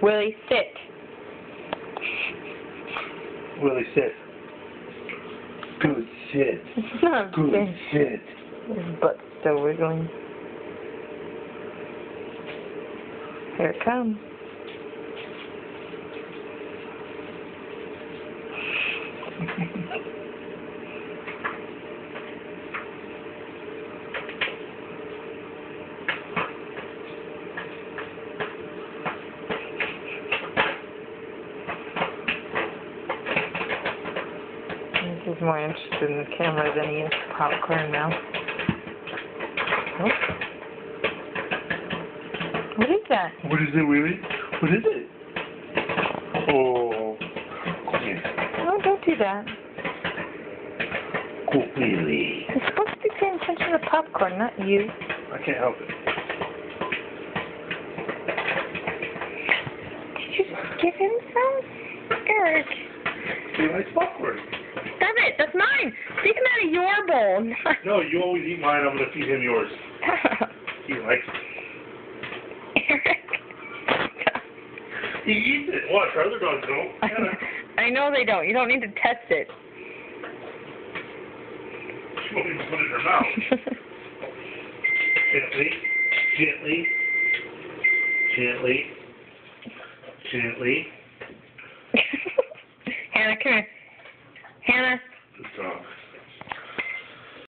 Willie, sit. Willie, sit. Good sit. Good sit. His butt's still wiggling. Here it comes. He's more interested in the camera than he is the popcorn now. Oh. What is that? What is it, Willie? What is it? Oh, come here. No, don't do that. Go, Willie. You're supposed to be paying attention to the popcorn, not you. I can't help it. Did you just give him some? Eric. He likes popcorn. Stop it! That's mine! Take him out of your bowl. No, you always eat mine. I'm going to feed him yours. He likes it. Eric. He eats it. Watch, our other dogs don't. I know they don't. You don't need to test it. She won't even put it in her mouth. Gently. Gently. Gently. Gently. Hannah, come here. Hannah. Good dog.